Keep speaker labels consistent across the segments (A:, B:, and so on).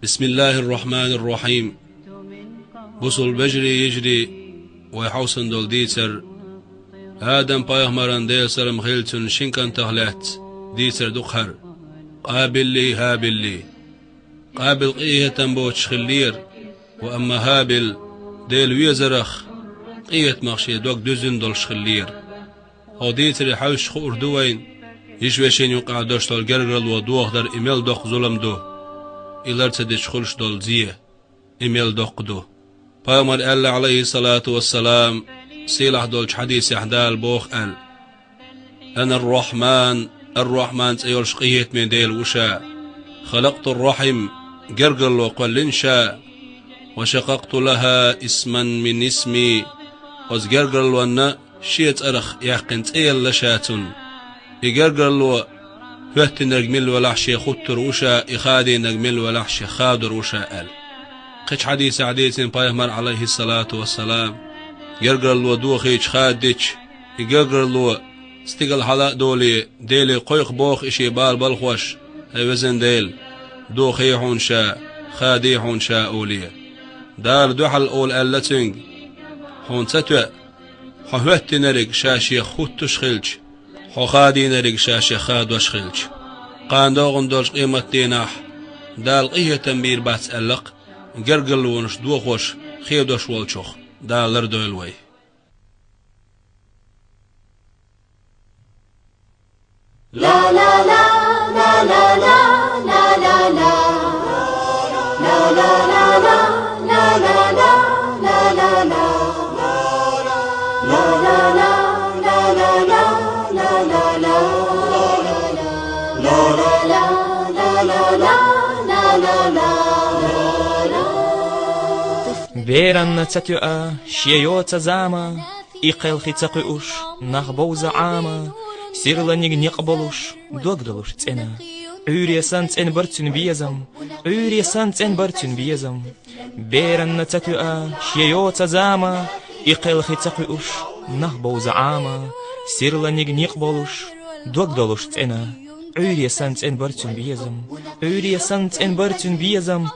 A: بسم الله الرحمن الرحيم. بوصل بجري يجري ويحوسن دول ديتر آدم بايهمران ديل سرم خيلتن شنكن تغلات ديتر دقهر قابل لي هابل لي قابل قيه تنبوش خلير وأما هابل ديل ويزرخ قيه مخشي دوك دوزن دولش خلير هو ديتر يحوش خور دوين يشوشين يقع دوشتال جرغل ودوخ در إميل دوخ ظلم دو إلار تدش خلش دول زيه إميل دوخ دو بايمر ألا عليه الصلاة والسلام سيلح دولش حديث يحدال بوخ أل أنا الرحمن تيولش قيه من ديل وشا خلقت الرحم جرغل وقل شاء وشققت لها اسما من اسمي وزجرغل وانا شيت أرخ يحقنت إيل لشاتن يجرجل و فهت نجمل ولحش خطر وشا إخادي نجمل ولحش خادر وشا آل قش حديث بايهمر عليه الصلاة والسلام جرجل ودوخيش خادش يجرجل و استقل حلاق ديلي قيق بوخ إشي بال بالخوش وزن ديل دوخي حونشا خادي حونشا أولية دار دوحل أول ألتنج حون ستوى حوهت نرق شاشي خطش خلج خادي نرق شاشي خاد وشخلج قاندوغن دولش قيمة ديناح دال قيه تنبير بات ألق جرجل ونش دوخوش خيدوش والشوخ دال لردو الوي
B: لا لا لا لا لا لا لا لا لا لا لا لا لا لا لا لا لا لا
C: Веран цатюа, шьёется зама, и келхи цакуш, нахбоуза ама, сирла нигнек болуш, догдалуш цена. Урия санцен бартюн визам, Веран цатюа, шьёется зама, и келхи цакуш, нахбоуза ама, сирла нигнек болуш, догдалуш цена. Урия санцен бартюн визам,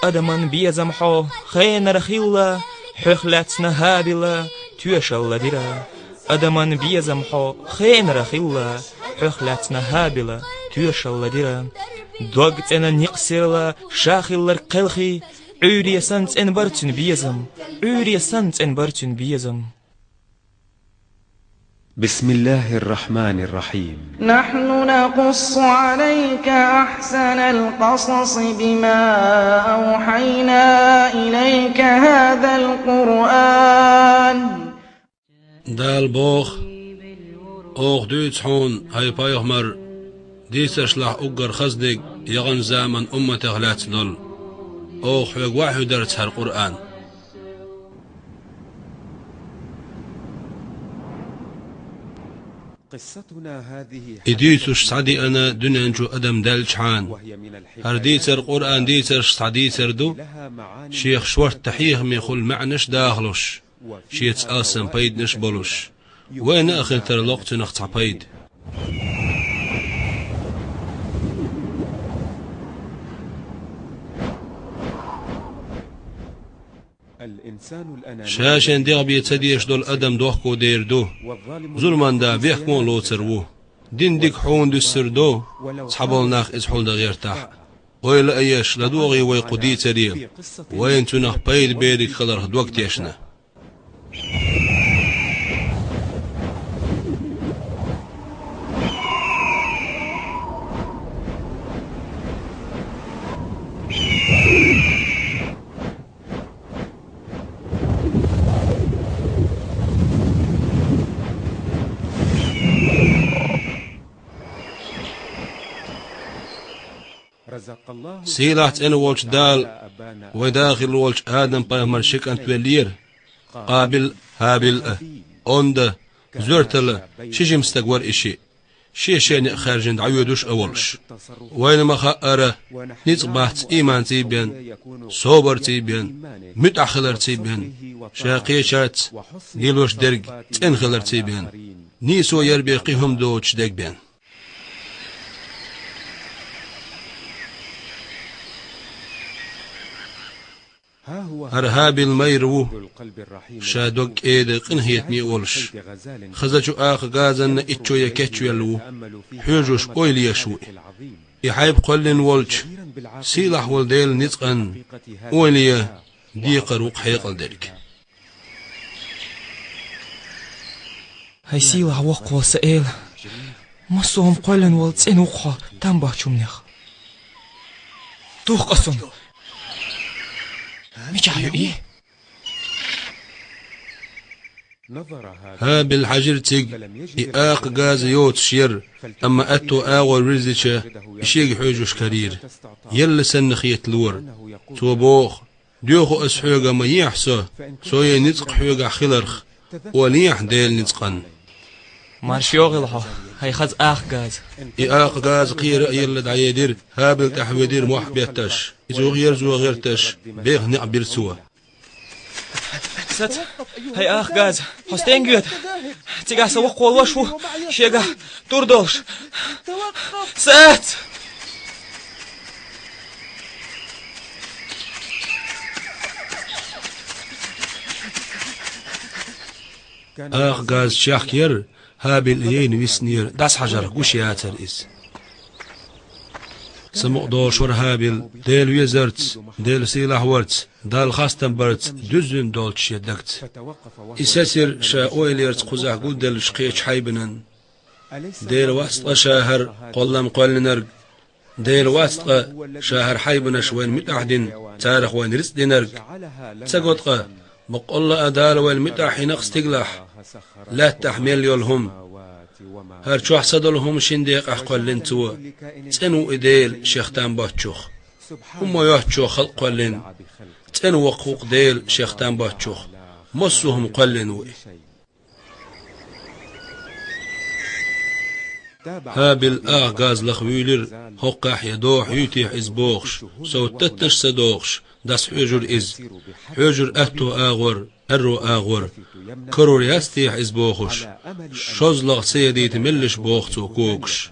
C: أدمن بيزم حو خين رخيولا حخلتنا هابلا تيشل ديرا أدمن بيزم حو خين رخيولا حخلتنا هابلا تيشل ديرا دوغت أنا نقصرلا شاخل القلخي عوري سنت إن برتن بيزم
D: بسم الله الرحمن الرحيم.
E: نحن نقص عليك أحسن القصص بما أوحينا إليك هذا القرآن.
A: دال بوخ أوخ دوتس حون هاي بايهمر ديسرشلح أقر خزدق يغن زامن أمة غلات دول أوخ يقوحي درتها القرآن. إديتش سعدي أنا دنيانجو أدم دالشحان هرديتر قرآن ديترش سعديتر دو شيخ شورت تحيه ميخل معنش داخلوش شيت آسم بيد نش بولوش وين أخر تر لقت نقطع بيد شاشن ديغ بيتديش دول أدم دوخكو دير دو ظلمان دا بيحكمون لو تروه دين ديك حون دو سردو صحبال ناخ إزحول دا غير تاح ويلا أيش لدوغي ويقودي تريم وين تنخ بايد بيدك خلره دوك تيشنا سيلات إن والش دال وداخل والش آدم بايهمر شك أنت ولير قابل هابل أوند زورتل شيء مستقور إشي شيء خارجين عيودوش أولش وين ما خأره نتبعت إيمان تيبين صوبر تيبين متأخلر تيبين شاقيشات ديلوش درج تنخلر تيبين نيسو يربيقيهم دوتش ديك بين
D: ها
A: هابل ميرو
D: القلب الرحيم
A: شادوك إيد قنهيتني أولش
D: غزال
A: خزجو آخ غازن إتشو يكتشو يلو حيوجوش قويل يشوي
D: العظيم
A: يحيب قلن ولج سيلح والديل نتقن أوليا ديق روق حيقل دلك
C: هاي سيلح وقوة سئيل مصوهم قولن والتسين وقوة تنبه شمنيخ توق أصن ميجايو إيه
A: ها بالحجر تيق إياق غاز يوت شير أما أتو آغو رزيشة إشيق حوجوش كرير يل سنخيت لور توبوخ ديوخو أسحوغا ما يحسو سوية نتق حوغا خلرخ وليح ديل نتقن
C: مارشيوغي لحو هاي خز آخ غاز
A: إياق غاز قير يل دعيدير ها بالتحويدير محبيتش إزو غير زو غيرتش بيغ نعبير سوا
C: ست هاي آخ غاز حستين جيد تيغا سوق والوشو شيغا توردوش ست
A: آخ غاز شاخير هابل إيين ويسنير داس حجر قوشياتر إز سمق دوش ور هابل ديل ويزرت ديل سيلاح ورت دال خاستن برت دزن دولتش يدكت إساسر شا أويليرت قزح قول دل شقيش حيبنن ديل واسطة شاهر قلم قلنرق ديل واسطة شاهر حيبنش وين متعدن تارخ وين رسد نرق تسقطق بقول أدال وين متاحي نقص تقلح لا تحمل يولهم هرچو حسدلهم شنديق أحقل لنتو تنو إديل شيختان باتشوخ هم يحچو خلق قلن تنو وقوق ديل شيختان باتشوخ مصوهم قلن هابل غاز لخويلر هقاح يدوح يتيح إزبوخش سوتتش سدوخش داس حجر إز حجر أتو آغور أرو آغور كرور يستيح إزبوخش شوزلغ سيدي تملش بوختو كوكش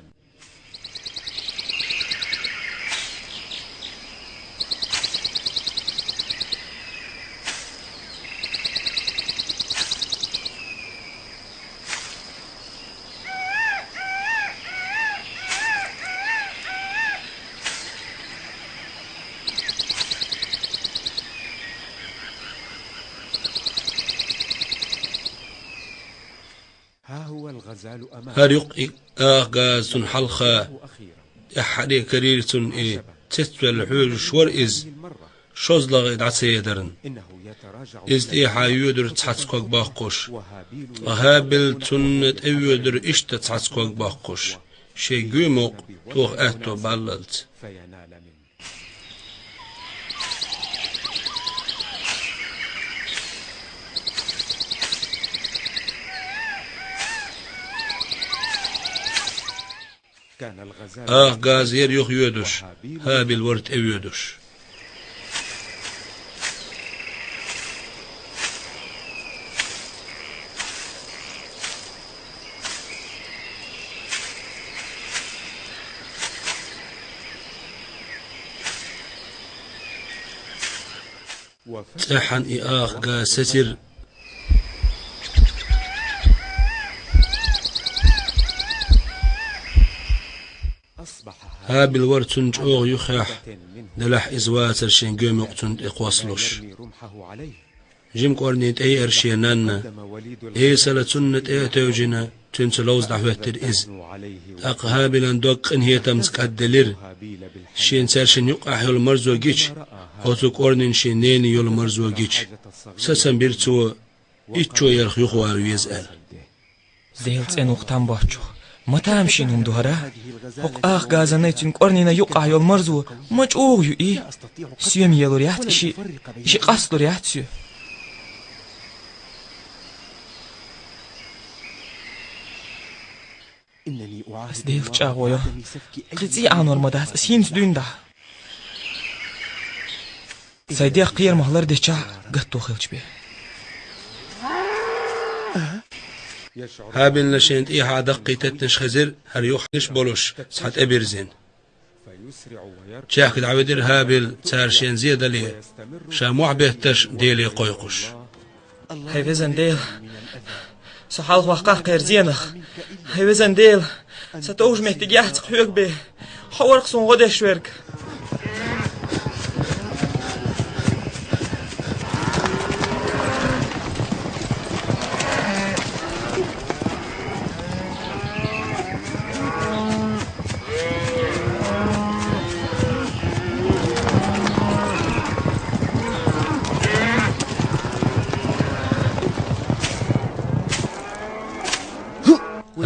A: هريق غاز حلخا أحد كريرتن إيه تتوى الحوج شور إز شوزلغ إدعسيدرن إز إيحا يودر تحتسكوك باقوش وهابل تنت أيودر إشت تحتسكوك باقوش شي قيموق توخ أهتو باللت غازير يخ يودش هابل ورت أيودش تحن إياخ غاسسر هابل ورتن جوغ يخيح دلح إزواتر شنقوم يقتن إقوصلوش جيم كورنيت أي أرشينان أي سلتنت أي توجنا تنسلوز دعوتر إز أق هابلا دوق إن هي تمسك الدلير شين سارشن يقع يول مرزو جيش أوتو كورنين شينين يول مرزو جيش سسن بيرتو إيتشو يرخ يخوار ويزأل
C: زيلت إن وقتان باشو متى أمشينهم دهرا هق آخ غازنا تنقرنينا يقع يول مرزو مجؤوغ يو إيه سيوم يلو ريحت إشي قصد ريحت سيو أسديل تشاغويا قزي عنور مداس أسيمس دون ده سيدي قير مهلر دي تشاغ قطو خيلش بيه
A: هابل نشينت إيها دقي تتنش خزر هر يوح نش بولوش سحت أبرزين شاك دعويدر هابل تارشين زيادة ليه شاموع بيهتش ديلي قويقش
C: هاي وزن ديل سحالق وقع قير زينخ هاي وزن ديل ستوج محتاج تقحيق به حورق سون غدا شويرك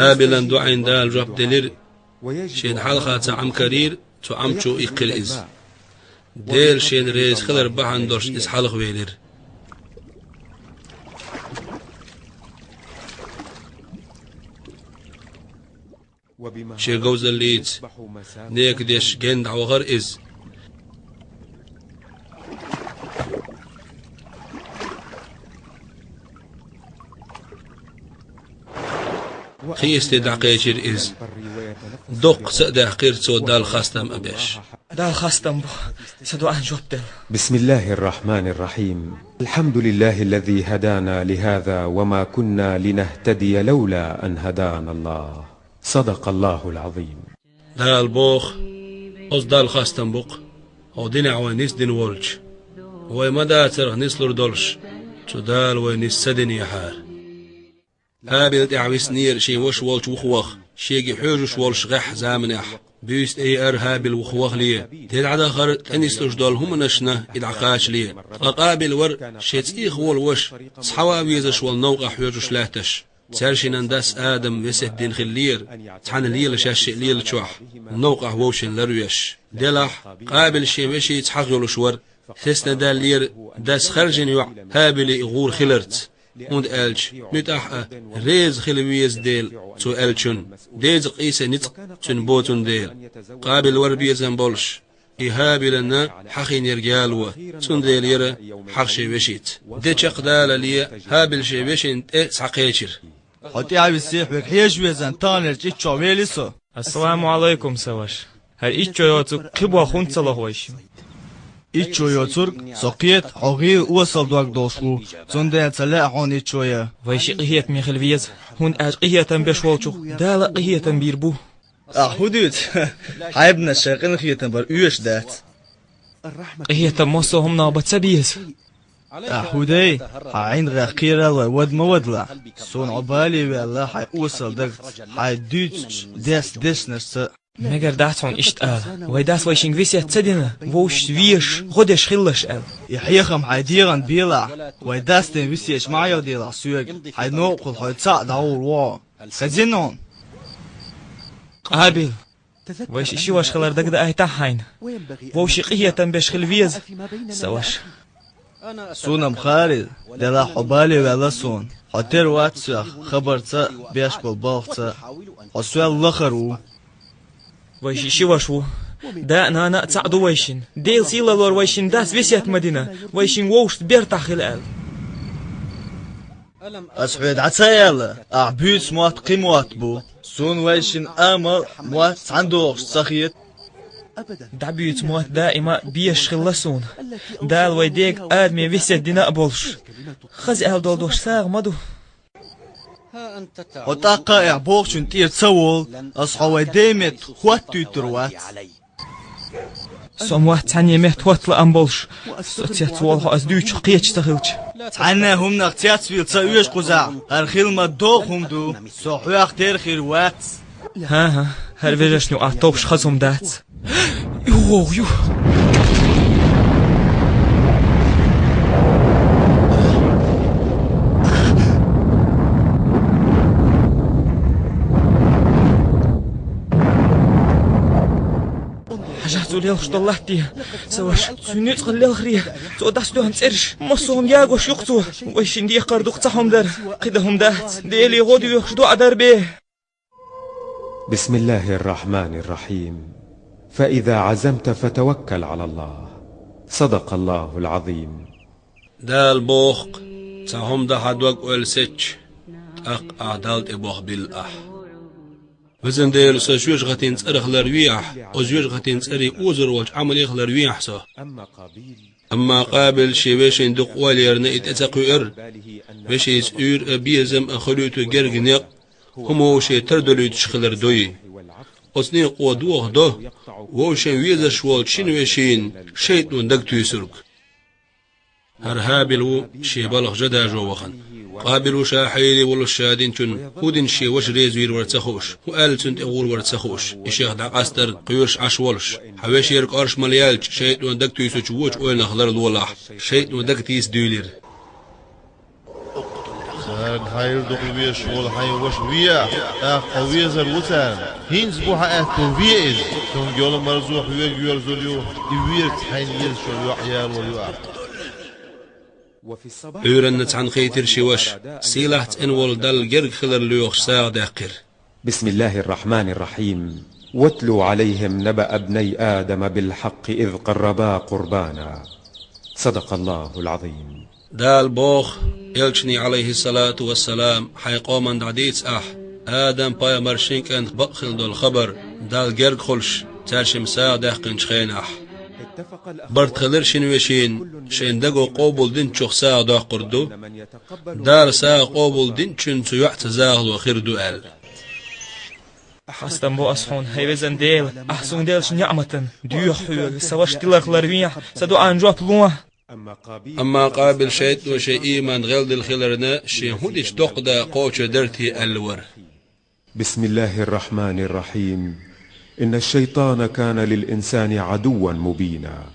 A: هابلا دعين دال جواب دلير شين حلقة تعم كرير تعم شو إقل إز ديل شين ريز خلر بحن درش إز حلق ويلير شي جوز الليت نيك ديش جند عوغر إز خيستي دعقيشير إز دق سأده قيرتو دال خاستم أبيش
C: دال خاستم بو سدو عن جوبتل.
D: بسم الله الرحمن الرحيم. الحمد لله الذي هدانا لهذا وما كنا لنهتدي لولا أن هدانا الله. صدق الله العظيم.
A: دال بوخ أز دال خاستم بوق أو دينع ونيس دين ولج وما ترغ نسلر دولش تدال ونيس سدين يحار هابل تعويس نير شي وش ولج وخوخ شيجي حوجش ولش غح زامنح بيست اي ار هابل وخوخ ليه تدعى خر تنسلش دول هم نشنا ادعقاش ليه قابل ور شيت اي خول وش صحوا بيزش والنوقع حوجش لاتش سارشين داس آدم وسه دين خلير تحن ليل شاش ليل شوح نوقع ووشن لرويش دلح قابل شي مشي يتحقلو شور ثسنا دال لير داس خرجن يوع هابل يغور خلرت und elch mit ach reis khilwies del zu elchun dez qisa nit tun botun del qabil warbi zambolsh ihabilna حخين يرجالوا تنديل يرى حخشي بشيت دي تقدال لي هابل شي بشين ساقيشر
F: حتي عبسيح بك حيش ويزن تانر تشو ويلسو
C: السلام عليكم سواش هل إيشو يوتو قبوا خون صلاح ويش
F: إيشو يوتور سقيت حقي وصل دوك دوشلو زنده تلا عن إيشويا
C: ويش قهيت ميخل فيز هون قهية بشوالشو دال قهية بيربو
F: حدود حيبنا الشاقين قهية بر أيش دات
C: قهية مصهم نابت سبيز
F: حدودي حين غاقيرا ود مودلا سون عبالي والله حي وصل دك حي دوتش دس نرس
C: مگر داتون اشتقال ويداس ويشين فيسيا تسدنا ووش ويش غدش خلش ال
F: يحيخم حيديران بيلا ويداس تن فيسياش معيو ديلا سوق حينوقل حيتساع داور وا خزينون
C: قابل ويش إشي واش خلر دك دا ايتا حين ووش قهية بش خلفيز سواش
F: سونم خالد دلا حبالي ولا سون حتر واتسخ خبرتا بيش بالباغتا حسوال لخرو
C: ويش إشي واشو دا أنا تساعدو ويشين ديل سيلا لور ويشين داس فيسيات مدينة ويشين ووش بيرتا خلال
F: أسعود عتايل أعبيت موات قيموات بو سون ويشين آمر موات عندوش سخيت
C: دعبيت موات دائما بيش خلصون دال ويديك آدمي فيسيات دينا بولش خزي أهل دولدوش ساغ مدو
F: وتاقا إعبوغ شنتير تسول أصحوي ديمت خوات تيتروات
C: سوم واحد تاني مهت واتلا أمبولش سوتيات والها أزدوش قيتش تخلش
F: تحنا هم نغتيات في التسويش قزع هالخيل ما دوغهم دو سوحوا اختير خير وات
C: ها هالفيجاش نو أعطوش خزهم دات يو زوليل خشطلحتي سواش سنيت قليل خريه سو داستو هنسرش مصهم ياغوش يقتو ويشين دي قردو قطعهم در قدهم دات ديلي غودي يخشدو عدر بيه.
D: بسم الله الرحمن الرحيم. فإذا عزمت فتوكل على الله. صدق الله العظيم.
A: دال بوخ تهم ده حدوك والسج أق أعدال إبوخ بالأح وزن ديل سجوج غتين تسرخ لرويح وزوج غتين تسري أوزر وج عمليخ لرويح سا أما قابل شي ويشين دق واليرنا اتأتقير ويشي سؤر بيزم أخلوتو جرغنيق همو شي تردلو تشخلر دوي أصني قودوه ده ووشين ويزا شوال شين ويشين شيطن دقتو يسرق هرهابلو شي بالغ جدا جوخن قابلو شاحيلي والله الشادين تن هودن شي وش ريزوير ورتسخوش وقال تنت أغور ورتسخوش إشيخ دا قاستر قيورش عشولش حواشي يرك أرش مليالج شيطن دقتو يسوش ووش وين أخلر الولاح شيطن دقتو يسدولير
G: هاير دقلبيش ولا هاي وش ويا قوية زروتان هينز بوها قوية تون جول مرزوح ويجور زليو يويرت حين يلشوا يعيال ويوع
A: أورنت عن خيتر شوش سيلحت انول دل جرق خلر ليوخ ساغ داقر.
D: بسم الله الرحمن الرحيم. واتلوا عليهم نبأ ابني آدم بالحق إذ قربا قربانا. صدق الله العظيم.
A: دال بوخ يلشني عليه الصلاة والسلام حيقوما دعديت آدم بايا مرشينك انت بقخل دول خبر دال جرق خلش ترشم ساغ داقن شخين برد خلر شنوشين شين دقو قوبل دين شخ ساغ دا قردو دار ساغ قوبل دين شن سيوعت زاغ وخردو آل
C: حستم بو أصحون هيوزن ديل أحسون ديلش نعمة ديوح حيوغ سواش تلق لرويح سدو أنجوب لوه
A: أما قابل شيط وشي إيمان غلد الخلرنا شي هودش دقدا قوش درتي الور.
D: بسم الله الرحمن الرحيم. إن الشيطان كان للإنسان عدوا مبينا.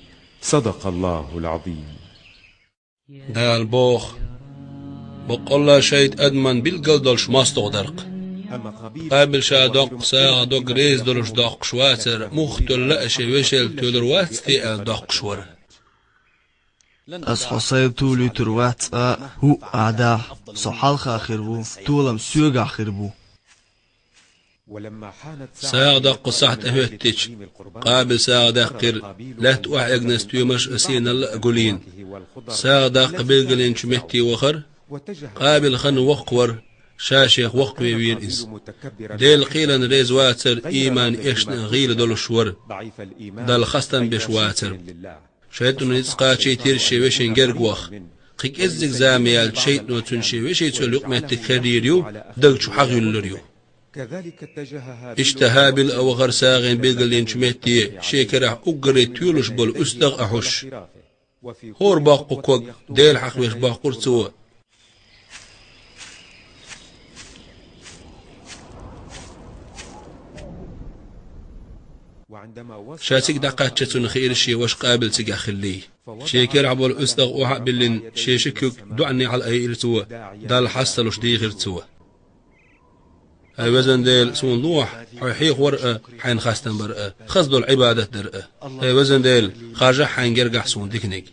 D: صدق الله العظيم.
A: دال بوخ بقول شيط أدمن بالقلدلش ماستو درق قابل شادق ساعة دق ريز دلش دق شواتر مختل لأشي وشل تولروات تيال دق شور
F: أصحى صيبتو لتروات هو أعداه صحالخ آخربو تولم سوق آخربو
A: ساعة دق صحت أهوتش قابل ساعة دقر لا توعيق نستيومش أسين الأقولين ساعة دق بالقلين شمهتي وخر قابل خن وقور شاشيخ وقت ويرئز ديل قيلا ريز واتر إيمان إشنا غيل دول شور دال خستن بش واتر شايتون نتسقاتشي تير شويشن جرق وخ قيك إزك زاميال شايتون تنشويشي تلوق ما تكريريو دلشو حغيلوريو اشتهابل أو غرساغين بالقلين شمهتي شيكرح أقري تيولش بول أستغ أحوش هور باقو كوك ديل حقوش باقور سوا شاتك دقاتشتون خير شي وش قابل تقع خلي شيكر عبول أستغ وحق باللين شيشكوك دعني على أي إرتوى دال حصلوش دي غير توا هاي وزن ديل سون لوح حيحيخ ورقة حين خاستن برقة خصدو العبادة درقة هاي وزن ديل خارجة حين جرقع سون ديكنيك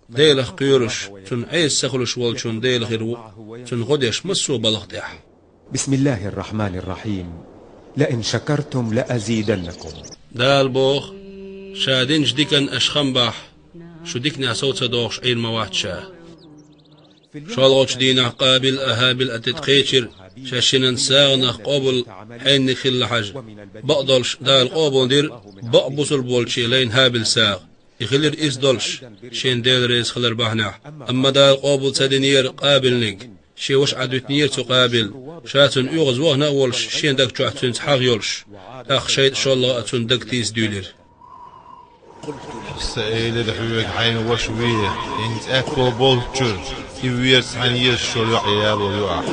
A: ديل قيرش تن عيس سخلش والشون ديل غيرو تن غديش مسو بلغتيح.
D: بسم الله الرحمن الرحيم. لئن شكرتم لأزيدنكم.
A: دال بوخ شادين جديكن أشخنبح شو ديكنا صوت دوخش عين مواتشا شالغوش دينا قابل أهابل أتتقيتشر شاشنن ساغنخ قابل حين نخل حج بقدلش دال قابل دير بقبص البولشي لين هابل ساغ يخلر إسدلش شين ديل ريز خلر بحناح أما دال قابل سادنير قابل نيك شي وش عدوتنير تقابل شاتن يغز وهنا ولش شين دك تشعتن تحاغ يولش أخ شيد شالله أتون دك تيس دولير
G: سائل دحويك حين وشوية انت أكو بولتشر يويرت حين يرشو يعيال ويوع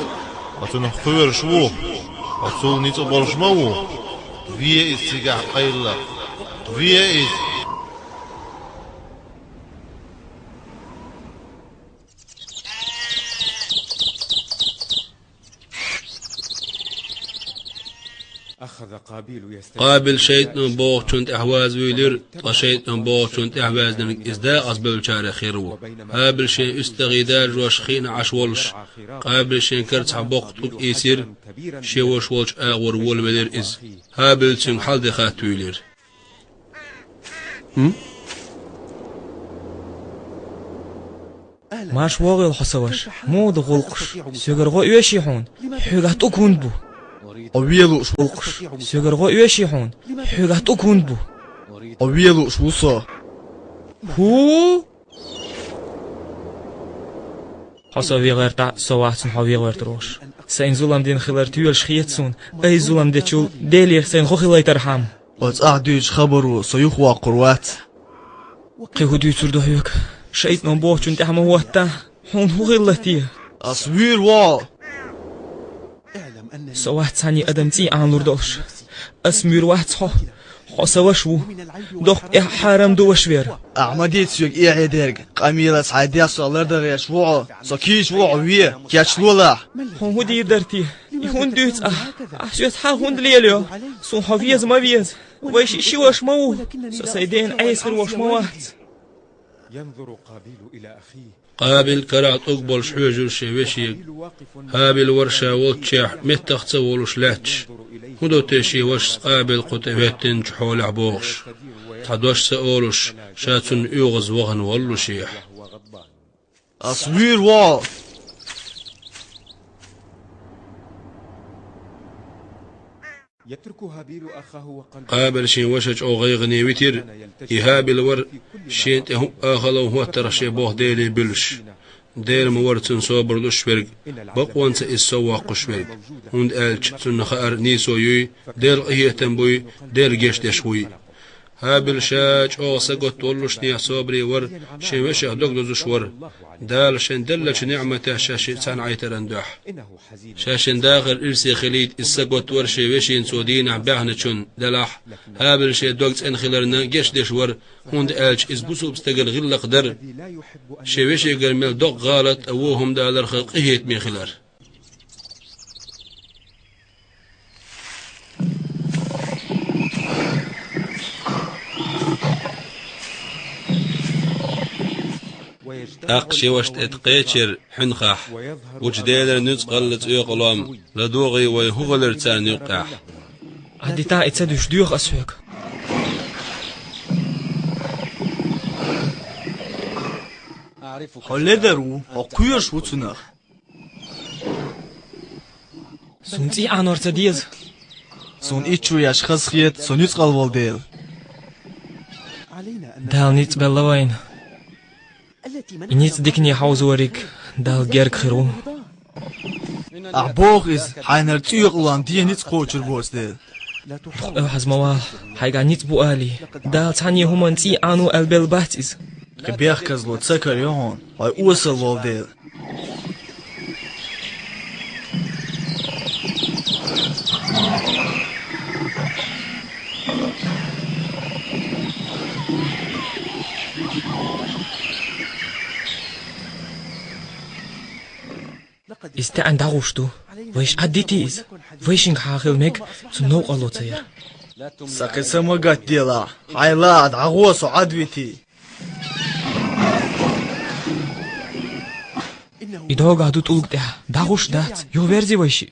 G: أتون خير شوو أتون نيت برشمو فيه استيقع قيلة فيه
A: قابل شيطان بوخ چونت احواز ويلر وشيطان بوخ چونت احواز دنك ازدا أصبل شارع خيرو قابل شين استغيدار جوش خين عشولش قابل شين كرت حبوق توك ايسير شوش ولش اغور وول مدير از قابل شين حال دخات ويلر
C: ماش واغي الحصوش مو دغلقش سيغرغو يوشيحون حيغات أكون بو
F: أويلو شوقش
C: سيغر غو يوشي حون حيغاتو كوندبو
F: أويلو شوصا
C: هو حسا ويغيرتا سواتسن ها ويغيرتروش سين زولام دين خلر تيول شخيتسون أي زولام ديتشول ديلير سين خو خلاي ترحم
F: أعديش خبرو سيوخ وقروات
C: قيهو ديتور دوهيوك شايتنا بوچون تحما هواتا هون هو غلتيه
F: أصوير وا
C: سوات ثاني أدمتي عن لردوش أسمير واحد صح حسواشو دوق حرام دوشوير
F: أحمديت سيوك عيدرق قميلة عادية صالر دغيش وعو سكيش وعو ويه كيشلولا
C: هون دي درتي يهون دوت أحسوت هون دليليو سون حفيز ما بيز ويش شي واش مو سيدين عيسر واش موات
D: ينظر قابيل إلى أخيه
A: قابل كرات أقبل شحوجر شوشي هابل ورشا وتشاح متخت ولش لاتش هدو تشي وش قابل قطبتن جحول عبوش تحدوش سأولش شاتن يغز وغن والو شيح
F: أصوير وا
D: يترك هابيل أخاه وقلبه
A: قابل شين وشج أو غيغني وتر يهابل ور شين تهم آخلو هو ترشي بوه ديلي بلش دير مورتن صوبر لشبرق بقوان سيسوا قشبرق هند ألش سنخار نيسو يوي دير قهيتن بوي دير جيش دشوي هابل شاج أو سقط ولش نيا صوبري ور شيوش أدقدوزش ور دال شن دلش نعمته شاشي سان عيترندوح شاشن داخل إرسي خليد السقط ور شيوشين سودين بعهنشون دلح هابل شي دوقت ان خلرنا جيش دش ور هند ألش إزبوسو بستقل غل قدر شيوشي قرمل دوق غالط أوهم دالر خلقهيت من خلر أقشي وشت اتقيتشر حنخاح وجديلر نتقلت يقلام لدوغي ويهغلر تان يقاح
C: عدي تا اتسادوش ديوخ أسويك
F: هلدرو أقويش وتنخ
C: سنتي عنور تديز
F: سون إيشو يشخص خيت سون يتقل والديل
C: دال نيت بلوين إنيت ديكني حوزوريك دال جيرك خيرو
F: أعبوغ إز حينر تيغلان دي نيت قوشر بوزديل
C: أو حزموال حيقا نيت بوالي دال تاني همان تي عنو البل باتيز
F: قبيخ كزلو تسكر يهون هاي أوصل والديل
C: استعن داغوشتو ويش عديتيز ويشنك حاخل ميك تنوق الله تير
F: ساقي سمقات ديلا هاي لا دعوصو عدويتي
C: إدوغا دو تولق داغوش دات يو فيرزي ويشي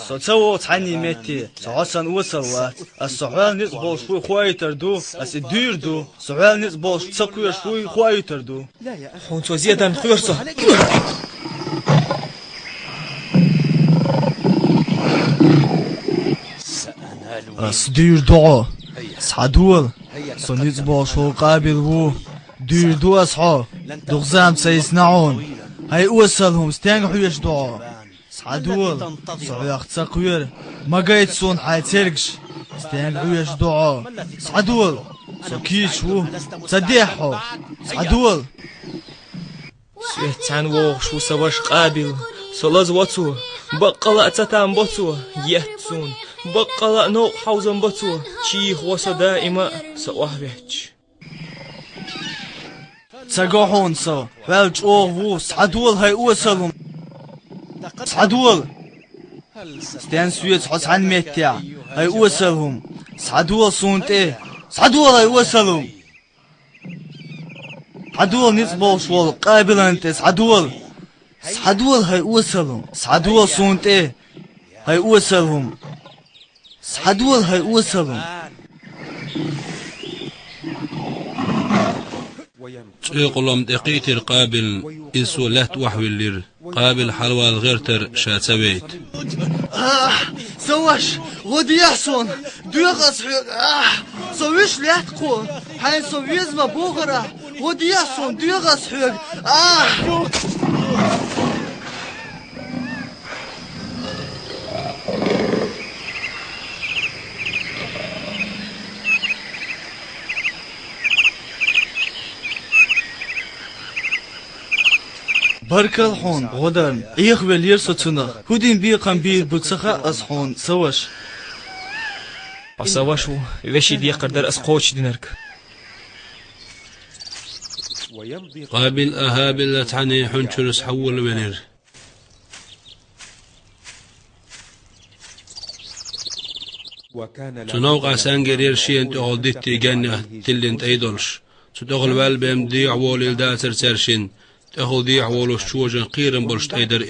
F: سوتسو تحني ميتي سعوصان وصلوات السعوال نصبول شوي خواي تردو الدير دو سعوال نصبول تسقوي شوي خواي تردو
C: خونتو زيادة خيرصة
F: الدير دو سعدول سنصبول شو قابل وو دير دو أصحو دغزام سيصنعون هاي وصلهم ستانغ حيش دو سعدول سعياخ تسقوير ما قايت سون حاي تسرقش ستانغ حيش دو سعدول سكيش وو تديحو سعدول
C: سويتان ووغ شو سواش قابل سلاز واتو بقلا تتام باتو يهتسون بقلا نوق حوزن باتو شيخ وسا دائما سواه بيتش
F: تساقوحون سو فالج وو سعدول هاي وصلهم سعدول ستان سويت حس عن ميتيا هاي وصلهم سعدول سونتي سعدول هاي وصلهم سعدول نصبول شوال قابل انت سعدول هاي وصلهم سعدول سونتي هاي وصلهم سعدول هاي وصلهم
A: تقولم دقيتر قابل إسو لهت وحوي اللير قابل حلوى الغيرتر شاتويت
F: سواش غدي يحسن دوغس سويش لاتقو حين سويز ما بوغرا غدي يحسن دوغس حق بركة الحون غدرن إيخ بالير ستنا هودين بيقام بير بكسخة أصحون سواش
C: سواشو وشي دي قدر أسقوش دينرك
A: قابل أهابل لتعني حنشرس حول ونير تنوقع سانجرير شين تقول ديتي جنة تلين تأيدولش تدخل بالبهم دي عوال الداتر ترشين تأخذ دي عوالش شوجن قيرن بولش تأيدر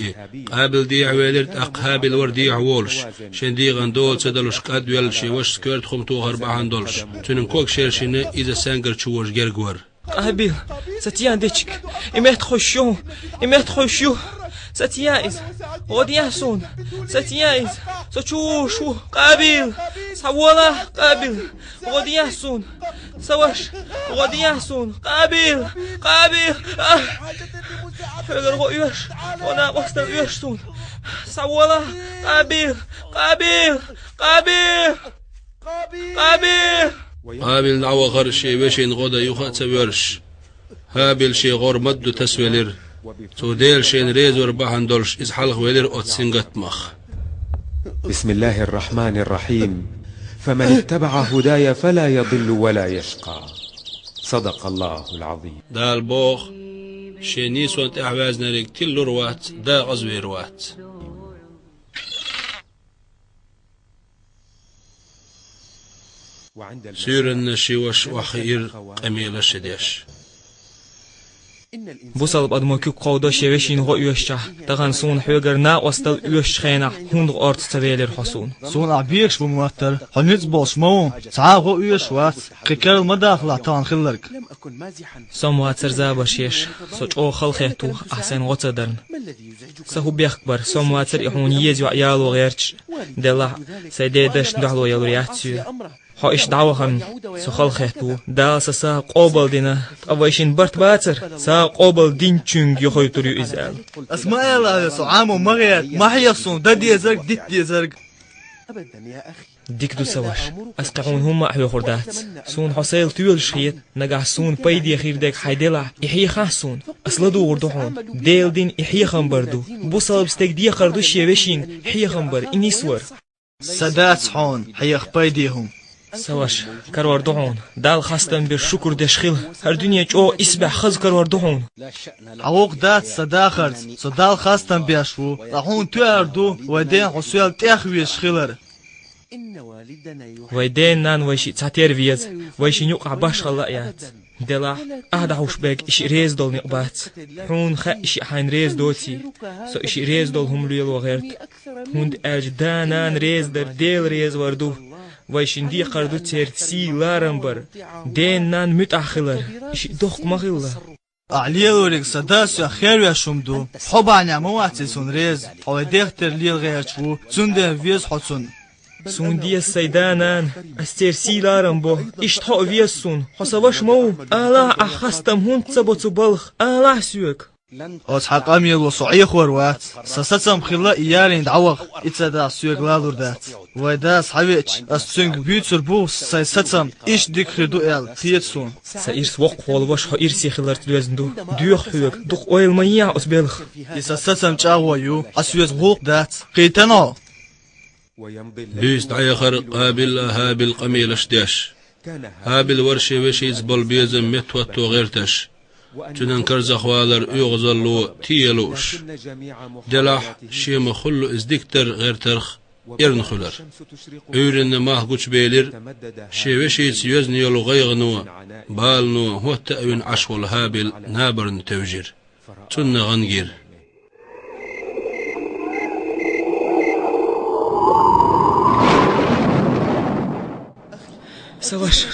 A: قابل دي عوالرت أقهابل ور دي عوالش شين دي غندول سدلش قد ويلشي وش سكرت خمتو 4 دولش تنم كوك شيرشينة إذا سانجر شوج جرجور
C: قابل ستيان ديتشك إمت خشيو ستيايز ودياسون ستيايز سوشو قابل سوالا قابل ودياسون سواش ودياسون قابل حجر غويش وانا قصد يشتون سوالا
A: قابل دعوة غرشي وشين غدا يخات سويرش هابل شي غور مدو تسويلر توديل شين ريزور باهندولش إز حلق ويلر أتسنغت مخ.
D: بسم الله الرحمن الرحيم. فمن اتبع هداي فلا يضل ولا يشقى. صدق الله العظيم.
A: دا البوخ شينيس وانت أحوازنا لك تلو روات دا غزوي روات. سيرن شيوش وخير قميل الشديش.
C: بوصل بأدموكي قودا شوشين غو يوشتا تغن سون حوغر نا وستل يوش خينا هوند أرد تبيلر حسون
F: سون عبيرش بمواتر هنيز بوش مون سعا غو يوش وات قيكار المداخلة تان خلرك
C: سومواتر زابرشيش سوچ او خلخيتو أحسن غوتدرن سهو بيخبر سومواتر إحون يزيو عيالو غيرش دلا سيديدش دحلو يلورياتسيو ها إيش دعوهم سخال خيتو دا سا قابل دينا أويشين برت باتر سا قابل دين چونگ يخوي تريو إزال
F: اسمع الله سعامو مغير ما حيصون دا ديزرق ديت ديزرق
C: ديك دو سواش أسقعون هم أحيو خردات سون حسيل تيول شخيط نقع سون بايدي خير ديك حيدلع إحيي خاسون أصلا دو غردوحون ديل دين إحيي خنبردو بو صلبستيك دي خردو شيوشين حيي خنبر إني سور
F: سادات حون حيخ بايديهم
C: سواش كروار دعون دال خاستن بالشكر دشخيل هر دنيا جو اسبح خز كروار دعون
F: عوق دات صداخرت صدال خاستن بيشو راحون تواردو ودين حسوال تاخوي شخيلر
C: ويدين نان ويشي تاتير فيز ويشي نيوقع باش خلاقيات دلا أهدا حوشبك إشي ريز دول نقبات حون خا إشي حين ريز دوتي سو إشي ريز دول هم ليل وغيرت هند أجدانان ريز در ديل ريز وردو ويشين دي قردو تيرتسي لارنبر دين نان متأخلر إشي دوخ مغيلا
F: أعليلوريك سداسو خير يشمدو حب عني مواتي سون ريز حوى ديختر ليل غيرشو سون دين فيز حسون
C: سون دي السيدانان استيرسي لارنبو إشتحو فيسون حسابش مو ألا أخستم هون تسبوتو بلخ ألا سيوك
F: أصحق أميلو صعيخ وروات سستم خلا إيارين دعوغ إتسادا سيوك لالور دات ويداس حويتش أستنك بيوتر بوس سيستم إيش ديك خردو إل تيتسون
C: سيرس وق والوش ها إرسي خلار تلوزندو ديوخ حيوك دوخ أويل مياه أسبيلخ
F: إسستم جاويو أسويز غوق دات قيتنا
A: بيس دعيخر قابل هابل قميل اشداش هابل ورشي وشي زبل بيزم متوتو غيرتش جنن كرز خوالر يغزلو تيلوش دلاح شيم خلو ازدكتر غير ترخ يرنخلر اورن ماه قوش بيلر شيوشي سيوزن يلو غيغنو بالنو هو التأوين عشول هابل نابرن توجير تن غنجير
C: سواش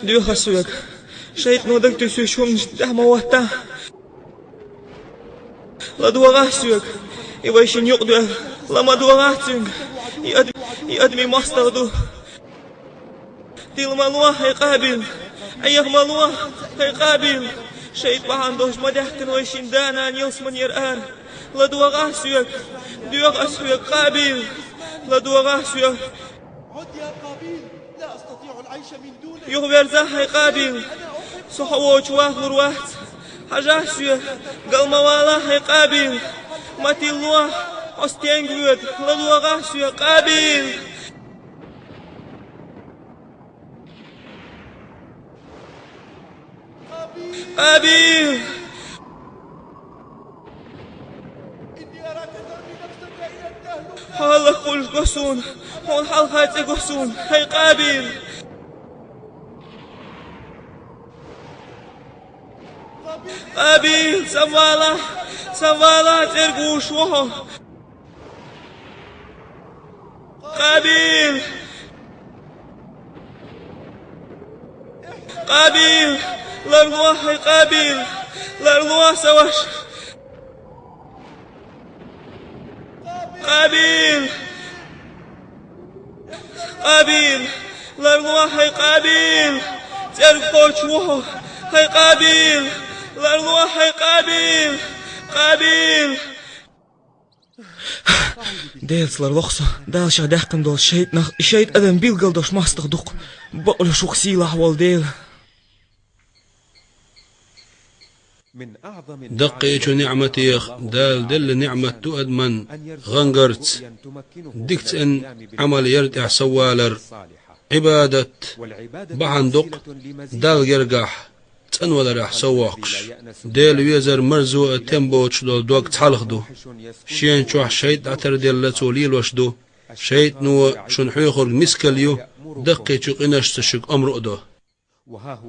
C: ديو خسوك شايت نودك تسوشهم نشتح موتا لدو غاسوك يويشن يقدر لما دوغاتن يأدمي مستغدو ديل ملوه يقابل أيه ملوه يقابل شيد بهاندوش مدحكن ويشن دانا نيلس من يرآن لدوغاسيك دوغاسيك قابل لدوغاسيك
H: عد يا قابيل لا أستطيع العيش من دونك
C: يغبر زاها يقابل صحوة واخر واحد حجاسيك قل موالا يقابل ماتي الله أستينجود لدوغاسيك قابل قابل
H: إني أراك ترمي نفسك إلى التهلكة
C: حال قل قسون حال حلقات قسون هي قابل قابل سوالا ترقوش وهو قابل لرلوح قابل لرلوح سواش قابل لرلوح قابل ترقوش وهو هي قابل لرلوح قابل ديلس لرلوخصة دال شادحكن دول شيت أدن بيلقل دوش ماستغ دوق بقل شوخسي لحوال ديل
A: دقيت نعمتيخ دال دل نعمة تؤدمن غنقرت دكت ان عمل يرتع سوالر عبادة بحندق دال يرقح تنول راح سواقش ديل ويزر مرزو تنبوش دول دوق تحلخدو شين شوح شيت عتر ديل لتوليل وشدو شيت نو شن حيخر مسكليو دقي شقناش تشق أمرؤدو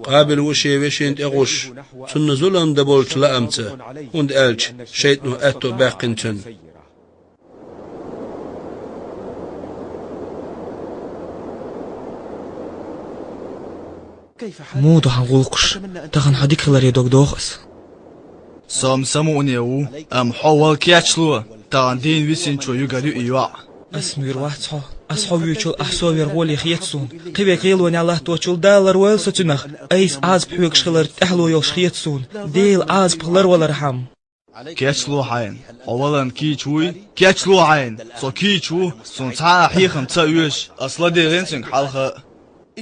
A: قابل وشي وشين تغوش سن ظلم دبولش لأمت هند ألج شيت نو أتو باقنتن
C: موضوع غلقش تغن حديك خلاري دوغ دوغس
F: سامونيو أم حوال كياتشلو تغن دين ويسين شو يقالو إيواع
C: اسمير واحد أصحاب يوشل أحسو يرغولي خيتسون قبي قيل وني الله توشل دالر ويل ستنخ أيس آز بحوك شخلر تحلو يوش خيتسون ديل آز بخلر والرحم
F: كياتشلو عين أولا كيتشوي كياتشلو عين سو كيتشو سون تا حيخم تاويش أصلا دي رنسنك حالخ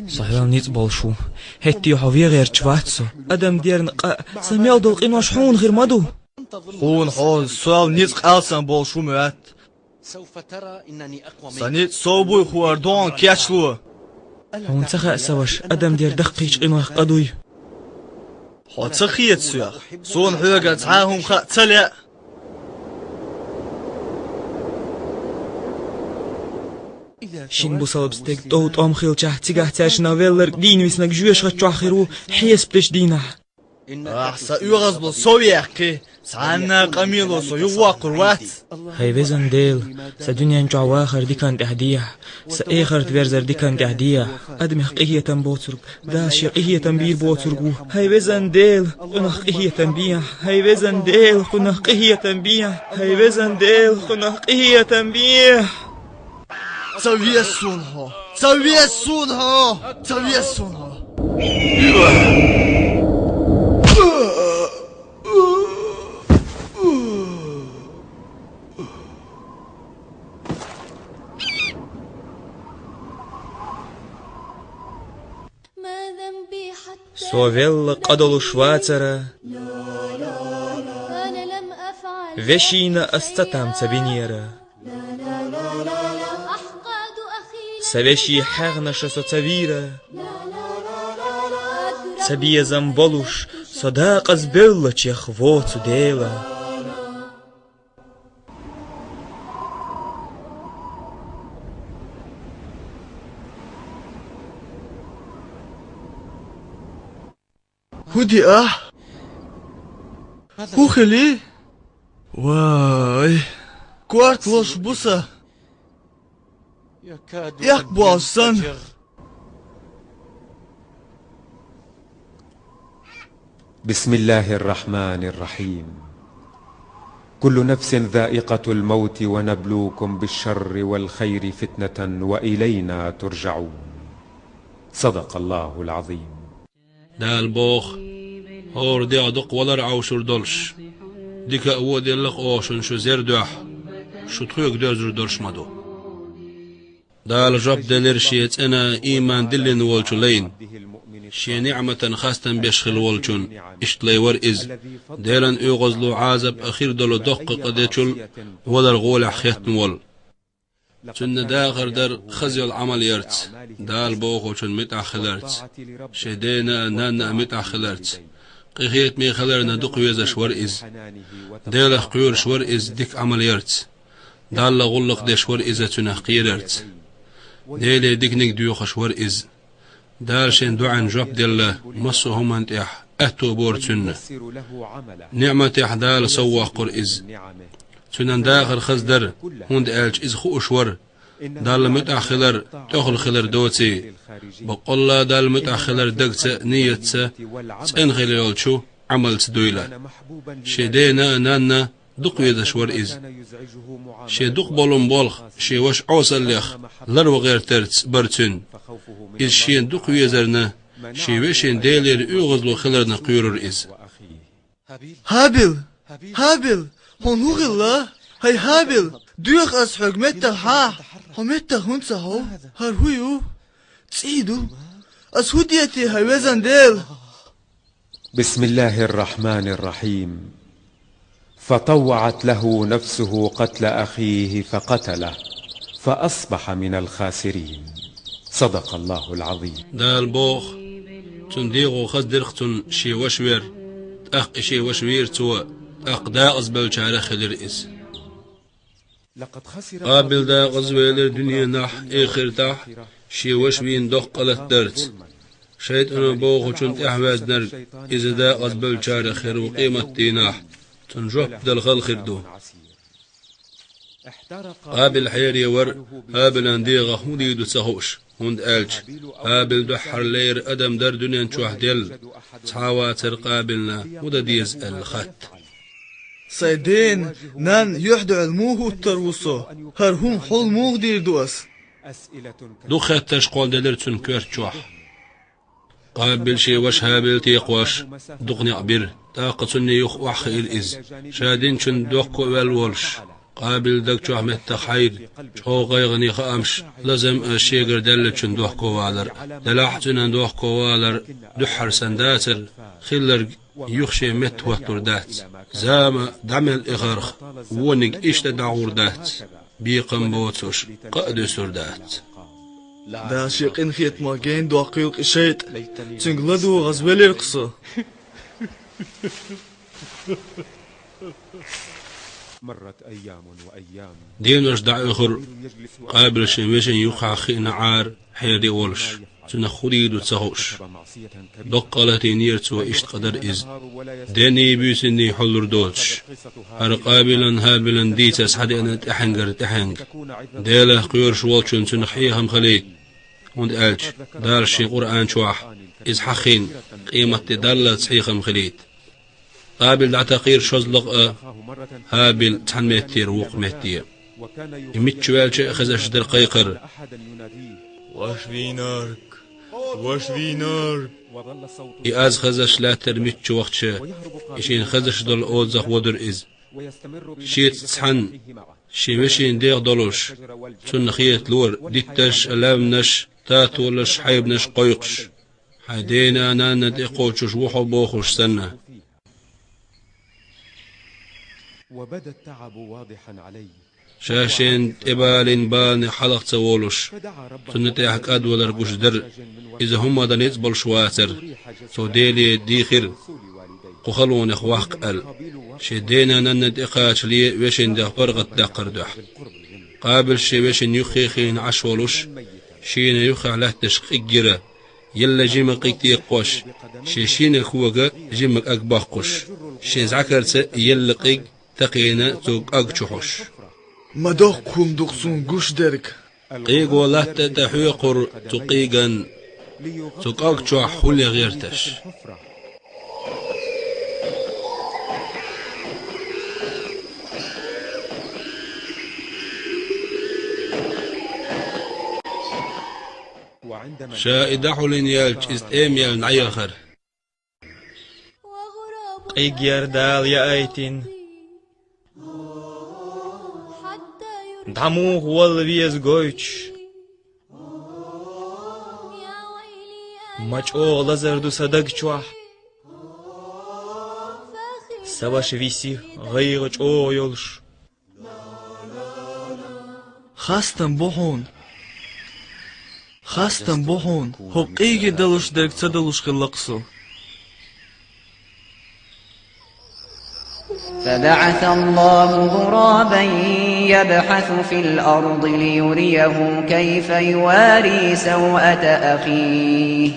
C: صحيح نيت بالشو هتي حوي غير تشواتسو أدم ديرن سميل دول قينوش حون غير مدو
F: حون سوال نيت قالسن بالشو موات
H: سوف ترى إنني أقوى منك
F: سنيت صوبوي خواردون كياتشلو
C: هون تخا سواش أدم دير دقيش قينوش قدوي
F: حتخيت سياخ صون حوغا تعاهم خا تلع
C: شين بوصل بستيك دوت أم خيل جاه تيجاه تاش نافيلر دين ويسنك جوش غتشو آخرو حيس بلش دينه
F: أحسا يغز بالصوياكي سعنا قميلو سو يواقر وات
C: هاي وزن ديل سدنيا نجع واخر دي كانت أهديه سأخر تبرزر دي كانت أهديه أدمي حقية بوترق داش حقية بير بوترقو هاي وزن ديل قنا حقية بيه هاي وزن ديل قنا حقية بيه هاي وزن ديل قنا حقية بيه
F: تبيسونها
C: سوفيل قدلو شواترا
B: أنا لم أفعل
C: وشينا أستتام تبينيرا
B: أحقاد أخي
C: سوشي حغنا شسو تبيرا سبيا زنبولوش صداق زبيلا چيخ ووتو ديلا
F: هودي هو خلي واي كوارت لوش بوسا يقبو السن
D: بسم الله الرحمن الرحيم كل نفس ذائقة الموت ونبلوكم بالشر والخير فتنة وإلينا ترجعون. صدق الله العظيم.
A: دال بوخ هور دي عدق ولر عوشر دولش ديك أود يلق أوشن شو زيردوح شو تخيق دوزر دولش مدو. دال جب دلر شيت أنا إيمان دلن والجلين شي نعمة خاصة بيشخل والجن اشتلي ورئز ديلن يغزلو عازب أخير دلو دق قديتشل ولر غول حخيت نول تن داخر در خزي العمل يرت دال بوخو تن متأخلرت شدينا نانا متأخلرت قيخيت مي خلرنا دق ويزا شورئز ديلخ قيور شورئز ديك عمل يرت دال غلق دي شورئز تنخ قيررت ديلي ديكنك ديوخ شورئز دارشين دعان جوب ديلا مصو همان تيح أهتو بورتن نعمة تيح دال سواق قرئز تنان داخل خزدر هند ألج إز خو أشور دال متأخلر تأخل خلر دوتي بقول دال متأخلر دقت نيتس تنخل يولشو عمل تدويلة شدينا نانا دق يدشور إز شي دق بولم بولخ شي وش عوصل لخ لرو غير ترتس برتن إز شين دق يزرنا شي وشين ديلير يغزلو خلرنا قيرور إز
F: هابل هون هو الله هاي هابل دوخ أس حكمته ها حمته هونسا هو هر هو تسيدو أس هديتي هاي وزن ديل.
D: بسم الله الرحمن الرحيم. فطوعت له نفسه قتل أخيه فقتله فأصبح من الخاسرين. صدق الله العظيم.
A: دال بوخ تنديغو خزدرختن شي وشوير أخ شي وشوير تو أقدا أزبل شارع خلر إس قابل دا غزويلر دنيا نح آخر تح شي وشوين دق قلت درت شيطان بوخو چنت أحواز نرق إذا دا أزبل شارع خير وقيمة تيناح تنجوب دل خل خردو قابل حيري ور قابل انديغا هودي دو تسهوش هند ألج قابل دحر لير أدم در دنيا نشوح ديل تحاواتر قابلنا ودا ديز الخط
F: سيدين نان يحدو علموه التروسو هرهم حول موغ دير دوس
A: دو خطش قول دلر تنكر تشوح قابل شي وش هابل تيقوش دقني عبير طاقتني يخ وح الإز شادين شن دوكو والولش قابل دك تشوح متخيل شو غيغني خامش لازم الشيغر دل شن دوكو والر دلاحتنا دوكو والر دحر سنداتر خلر يخشي مت وتردات زام دعمل إغرخ ونق إيش تدعور دات بيقم بوتوش قاد سردات
F: دا شيقين خيت ماجين دو قيلق إشيت تنقلدو غزبالي القصة.
D: مرت أيام وأيام
A: دينوش دع آخر قابل شميشن يوقع خينا عار حيري ولش تنخوري دو تسهوش دقالتي نيرت وإشت قدر إز ديني بيسني حلر دولش هر قابلا هابلا ديتس حدي أنا تحنجر تحنج ديله قيور شوالشن تنخيهم خليك وند ألج دار شي قرآن شواح إز حخين قيمة دالة صحيخم خليت قابل دعتقير شزلق هابل تحن متير وق متير يمت شوالش أخذش در قيقر
C: واش فينارك
A: إياز خزش لا ترميت شو وقت شا إشين خزش دل أوزخ ودر إز شيت تحن شي مشين ديغ دلوش تنخيت لور ديتش ألامنش تاتولش حيبنش قيقش حدينا نانا ديقوشش وحو بوخش سنة
D: وبدا التعب واضحا علي
A: شاشين تبالين بان حلق تولش سنتي حق أدولر قش در إذا هم دنيت بالشواتر سوديلي ديخر قخلون إخواق قل شدينا نند إقاش لي وشين ده برغت دقر دح قابل شي وشين يخيخين عشولش شين يخع له تشقيق جرا يلا جيمك يقوش شين الخوغا جيمك أكباقش شين زعكرت يلقيق تقينا توق أقشحش
F: مدوقكم دقسون قش درك
A: قيق والله تتحيقر تقيقا تقاقشح حول غيرتش شائد حولين يالج است يال نعيخر
C: قيجير دال يا ايتين دعموه والبيز جويتش مچو لزردو صدق چوح سواش ويسي غيغ او يولش
F: خاستم بوحون حقيقي دلوش درك تدلوش خلقصو
I: فبعث الله غرابا يبحث في الأرض ليريه كيف يواري سوءة أخيه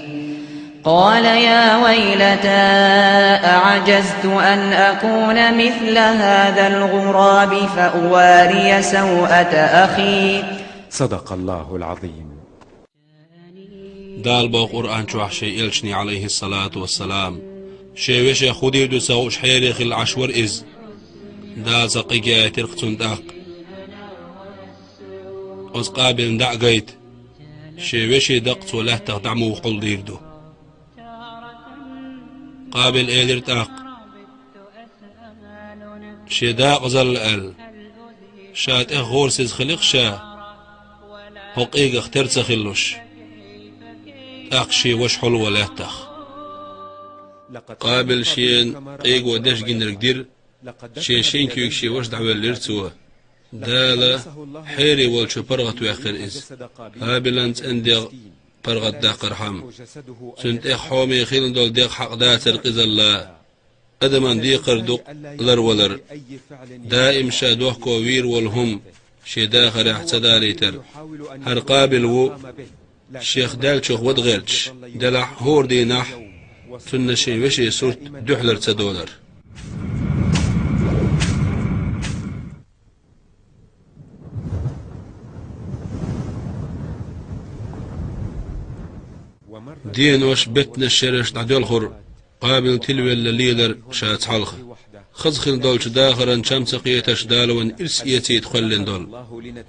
I: قال يا ويلتى أعجزت أن أكون مثل هذا الغراب فأواري سوءة أخي
D: صدق الله العظيم.
A: دال با قرآن چوح شي إلشني عليه الصلاة والسلام شي وشي خودي دو سوش حيريخ العشور إز دال سقيقيا ترقتون داق أز قابل دع قيد شي وشي دقت وله تخدعمو قل ديردو قابل إيدر تاق شي داق ظل ال شاد غورسز خلق شا حقيق اخترت خلوش أقشي وش حلو ولا تخ قابل شين قيق ودش جنرك دير شين كيوك شي وش دعوة لرتوه دالا حيري والشو برغت وآخر إز هابلانت اندغ برغت داق رحم سنت إخ حومي خيلن دول ديق حق داتر قز الله أدمان ديقر دوق لر ولر دائم شادوه كووير والهم شي داخر احتداريتر هر قابل و الشيخ دالشوخ ودغيرش دلع هور دي نح تن شي وشي صورت دحلر $1. دين وش بتنا الشرش دعدول خور قابل تلوي الليلر شات حلخ خزخل دولش داخرا شمس قيتش دالون إرسيتي يدخلن دول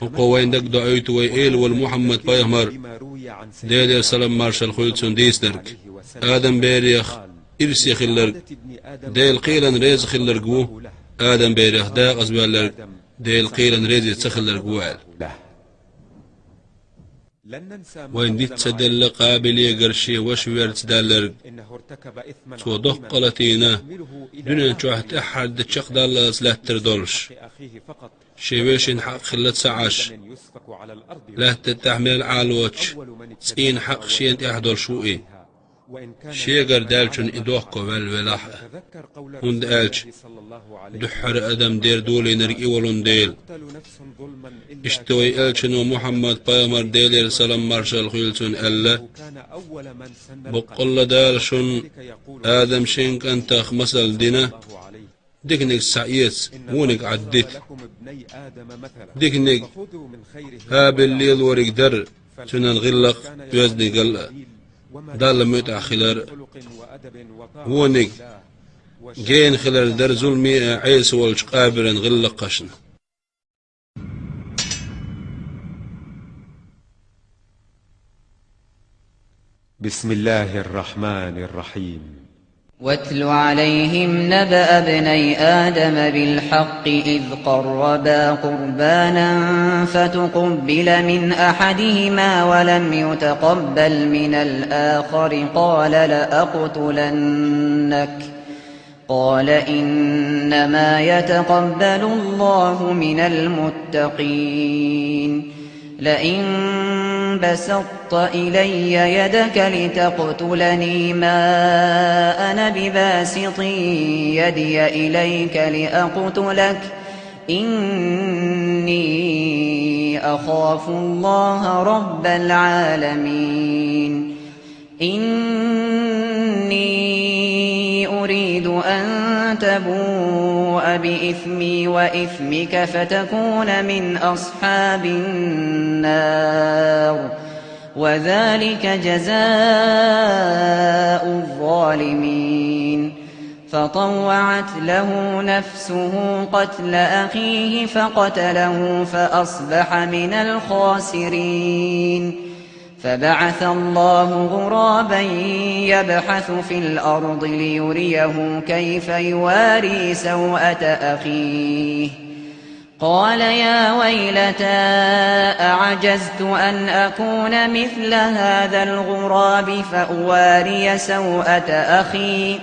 A: وقوين دق دعوت وإيل والمحمد بايهمر ديلي سلام مارشال خلصون ديسدرك آدم بيريخ إرسي خلرق ديل قيلا ريز خلرقو آدم بيريخ داق أزبالرق ديل قيلا ريز تخلرقوال وين دي تسدل قابل يقرشي وشوير تدالرق تو دقلتينا دون تشوحت أحد تشق دال سلاتر دولش شيويشن حق خلت سعاش لا تتحمل العالوتش سين حق شين احدول شوئي شيقر دالشن إدوخكو والولاح هند آلش دحر أدم دير دولي نرقي ولون ديل اشتوي آلشن ومحمد بايمر ديلير سلام مارشال خيلتون ألا بقل دالشن آدم شينك أنتخ مسل دينا ديكنك سعيت ونك عديت ديكنك هاب الليل ورق در سنن غلق يوزدي قلق دال متع خلال ونك جين خلال در ظلمي عيس والش قابرا غلق قشن
D: بسم الله الرحمن الرحيم
I: واتل عليهم نبأ ابني آدم بالحق إذ قربا قربانا فتقبل من أحدهما ولم يتقبل من الآخر قال لأقتلنك قال إنما يتقبل الله من المتقين لئن بسطت إلي يدك لتقتلني ما أنا بباسط يدي إليك لأقتلك إني أخاف الله رب العالمين إني أريد أن تبوء بإثمي وإثمك فتكون من أصحاب النار وذلك جزاء الظالمين فطوعت له نفسه قتل أخيه فقتله فأصبح من الخاسرين فبعث الله غرابا يبحث في الأرض ليريه كيف يواري سوءة أخيه قال يا ويلتى أعجزت أن أكون مثل هذا الغراب فأواري سوءة أخي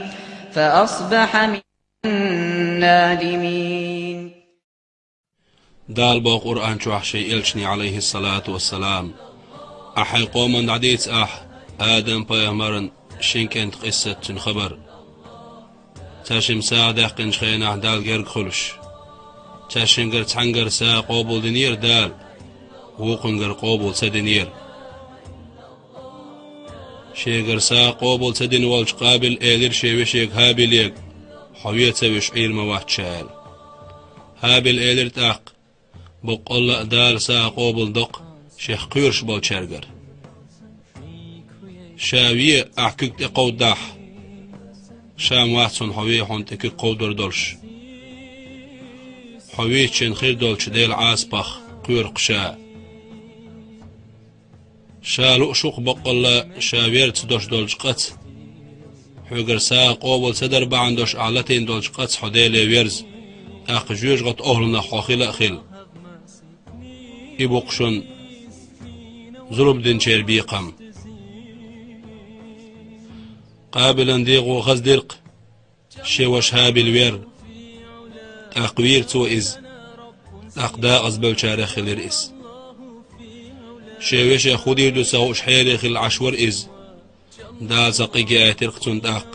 I: فأصبح من النادمين.
A: دال بو قرآن شو أحشي إلشني عليه الصلاة والسلام أحي قوما عديت آدم بيامرن شنكنت قصة خبر تاشم ساعدة قنش خينا دال غير خلش تاشنجر تحنجر سا قوبل دنير دال وقنجر قوبل سدنير شيجر سا قوبل سدن والش قابل إيلر شيوشيك هابليك حوية سويش عير مواتشال هابل إيلر تاق بقول دال سا قوبل دق شيخ قيرش بالشرجر شاوية أحكيك تقود داح شام واتسون حوية حنتك قودر دولش حوية شن خير دولش ديل عاسبخ قير قشا شالو شوق بقول شاويرت دوش دولش قط حجر سا قوبل سدر بعندوش علتين دولش قط حديلي ويرز أخ جوج غط أهلنا حاخيل أخيل إبوقشن ظلب دين شير بيقم قابلا ديغو غز ديرق شوش هابل وير أقوير تو إز أقدا أزبل شارخ الرئيس شوش خودي دو سوش حيرخ العشور إز دا سقيقي آترق تنداق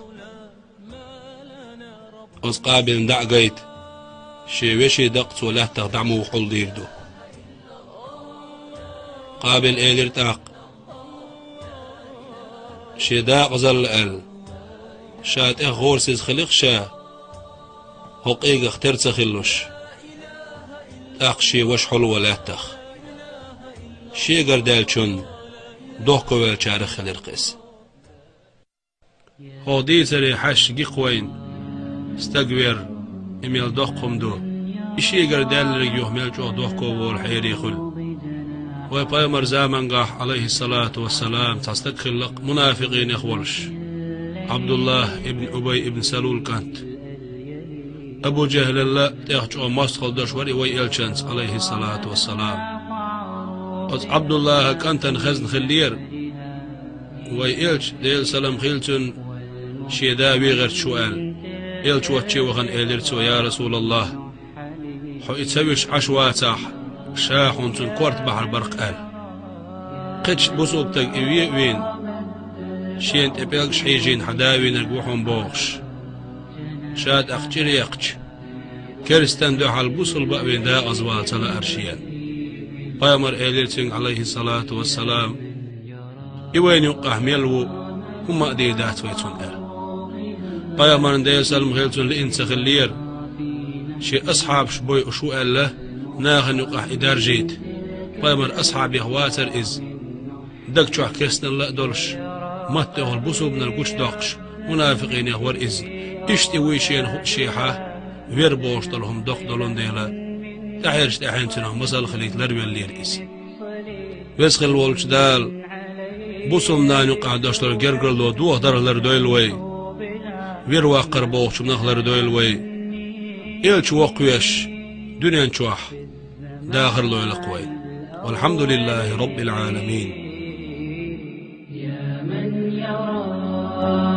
A: أز قابل دع قيت شوش دقت وله تقدعمو حل ديردو قابل إيلر تاق شدا غزل ال شات غورسز خلق شا هقيق اختر تخلوش تاق شي وش حلو ولا تخ شي قردال چون دوخكو والشارخ خلرقس هودي سري حش قيقوين استقوير اميل دوخكم دو اشي قردال رجيوه ميلجوه دوخكو والحيري خل ويبايمر زامن قاح عليه الصلاة والسلام تستقخلق منافقين يخولش عبد الله ابن أبي ابن سلول كانت أبو جهل الله تيخجو مستخل دشوري ويلشنس عليه الصلاة والسلام عبد الله كانت خزن خلير ويلش ديل سلام خيلتن شيدا ويغير شوال إلش واتشي وغن إليرتو يا رسول الله حو يتسويش عشواتاح شاحون تن كورت بحر برقال قدش بصوبتك إوي وين شين تبيلش حيجين حداوي نرقوحون بوغش شاد أخجر يقش كرستان دو حال بصل بأوين دا أزوال تلا أرشيان بايمر إليرتن عليه الصلاة والسلام إوين يقع ميلو هم أديدات ويتون بايمر نديل سلم غيلتن لإنت خلير شي أصحاب شبوي أشوء الله ناخن يقع إدار جيد بايمر أصحاب يهواتر إز دك شوح كرسنا الله دولش ماتهو البصو بنا القوش داقش منافقين يهور إز إشتي ويشين شيحة ويربوش دلهم دق دلون ديلا تحيرش تحين تنهم مصال خليت لربي اللير إز ويسخل الولش دال بصو منا يقع داشتر جرقل دو دوه دار لردويل وي ويروا قربوش مناخ لردويل وي إلش وقويش دنيا نشوح داخل له القوي والحمد لله رب العالمين.